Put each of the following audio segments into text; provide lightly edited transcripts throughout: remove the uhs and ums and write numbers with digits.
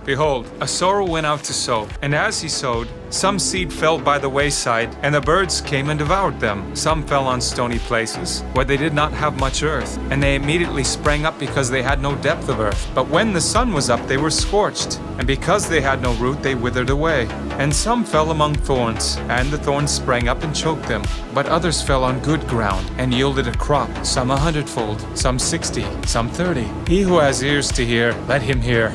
Behold, a sower went out to sow, and as he sowed, some seed fell by the wayside, and the birds came and devoured them. Some fell on stony places, where they did not have much earth, and they immediately sprang up because they had no depth of earth. But when the sun was up, they were scorched, and because they had no root, they withered away. And some fell among thorns, and the thorns sprang up and choked them. But others fell on good ground, and yielded a crop, some 100-fold, some 60, some 30. He who has ears to hear, let him hear.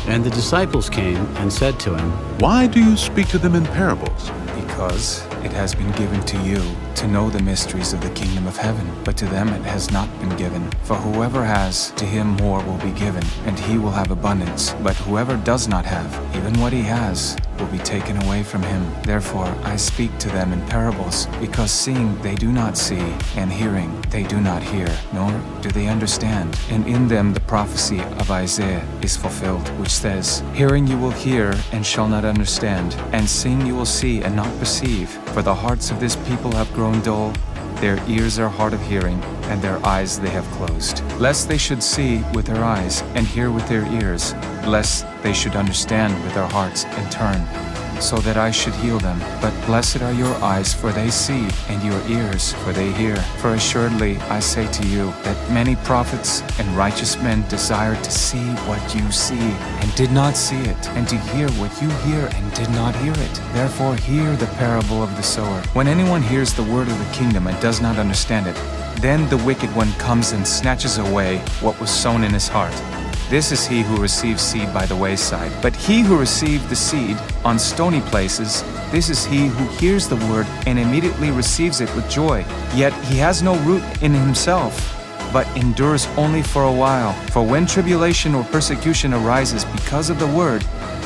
And the disciples came and said to him, Why do you speak to them in parables? Because it has been given to you to know the mysteries of the kingdom of heaven, but to them it has not been given. For whoever has, to him more will be given, and he will have abundance. But whoever does not have, even what he has, will be taken away from him. Therefore I speak to them in parables, because seeing they do not see, and hearing they do not hear, nor do they understand. And in them the prophecy of Isaiah is fulfilled, which says, Hearing you will hear and shall not understand, and seeing you will see and not perceive. For the hearts of this people have grown dull, their ears are hard of hearing, and their eyes they have closed. Lest they should see with their eyes, and hear with their ears, lest they should understand with their hearts and turn, so that I should heal them. But blessed are your eyes, for they see, and your ears, for they hear. For assuredly I say to you, that many prophets and righteous men desired to see what you see, and did not see it, and to hear what you hear, and did not hear it. Therefore hear the parable of the sower. When anyone hears the word of the kingdom and does not understand it, then the wicked one comes and snatches away what was sown in his heart. This is he who receives seed by the wayside. But he who received the seed on stony places, this is he who hears the word and immediately receives it with joy. Yet he has no root in himself, but endures only for a while. For when tribulation or persecution arises because of the word,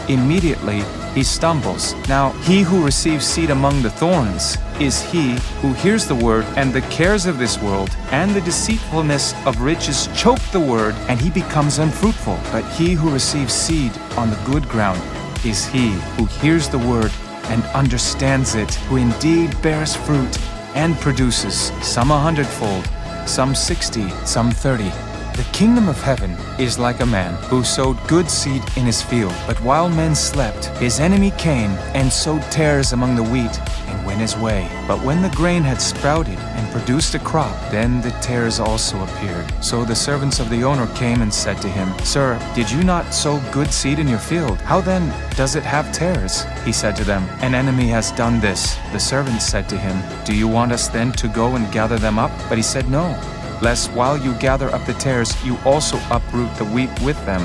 immediately he stumbles. Now he who receives seed among the thorns is he who hears the word, and the cares of this world and the deceitfulness of riches choke the word, and he becomes unfruitful. But he who receives seed on the good ground is he who hears the word and understands it, who indeed bears fruit and produces, some 100-fold, some 60, some 30. The kingdom of heaven is like a man who sowed good seed in his field. But while men slept, his enemy came and sowed tares among the wheat and went his way. But when the grain had sprouted and produced a crop, then the tares also appeared. So the servants of the owner came and said to him, Sir, did you not sow good seed in your field? How then does it have tares? He said to them, An enemy has done this. The servants said to him, Do you want us then to go and gather them up? But he said, No, lest while you gather up the tares, you also uproot the wheat with them.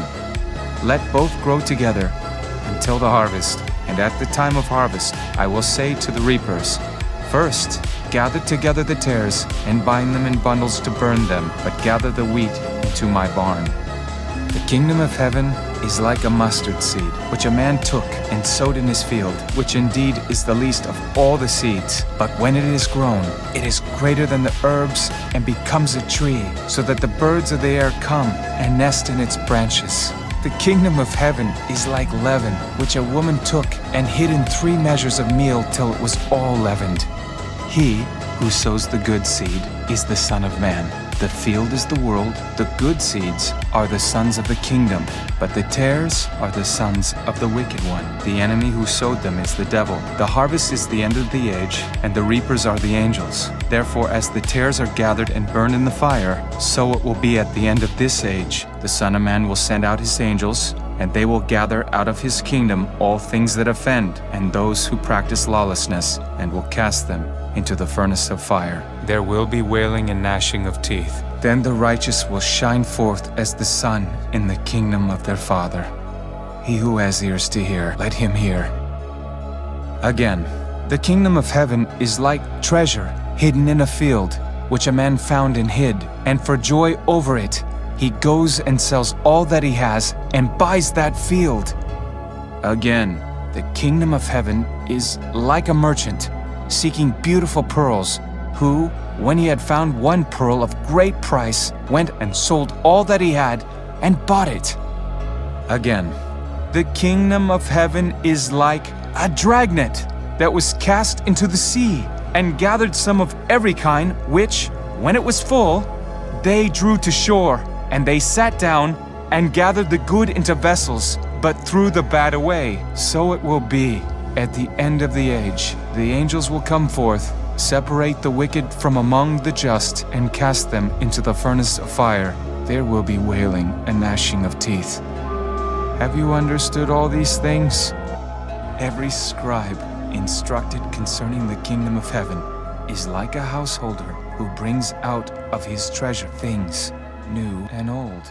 Let both grow together until the harvest. And at the time of harvest, I will say to the reapers, First, gather together the tares and bind them in bundles to burn them, but gather the wheat into my barn. The kingdom of heaven is like a mustard seed, which a man took and sowed in his field, which indeed is the least of all the seeds. But when it is grown, it is greater than the herbs and becomes a tree, so that the birds of the air come and nest in its branches. The kingdom of heaven is like leaven, which a woman took and hid in 3 measures of meal till it was all leavened. He who sows the good seed is the Son of Man. The field is the world, the good seeds are the sons of the kingdom, but the tares are the sons of the wicked one. The enemy who sowed them is the devil. The harvest is the end of the age, and the reapers are the angels. Therefore, as the tares are gathered and burned in the fire, so it will be at the end of this age. The Son of Man will send out his angels, and they will gather out of his kingdom all things that offend, and those who practice lawlessness, and will cast them into the furnace of fire. There will be wailing and gnashing of teeth. Then the righteous will shine forth as the sun in the kingdom of their Father. He who has ears to hear, let him hear. Again, the kingdom of heaven is like treasure hidden in a field, which a man found and hid, and for joy over it, he goes and sells all that he has and buys that field. Again, the kingdom of heaven is like a merchant seeking beautiful pearls, who, when he had found one pearl of great price, went and sold all that he had and bought it. Again, the kingdom of heaven is like a dragnet that was cast into the sea and gathered some of every kind, which, when it was full, they drew to shore, and they sat down and gathered the good into vessels, but threw the bad away. So it will be at the end of the age. The angels will come forth, separate the wicked from among the just, and cast them into the furnace of fire. There will be wailing and gnashing of teeth. Have you understood all these things? Every scribe instructed concerning the kingdom of heaven is like a householder who brings out of his treasure things new and old.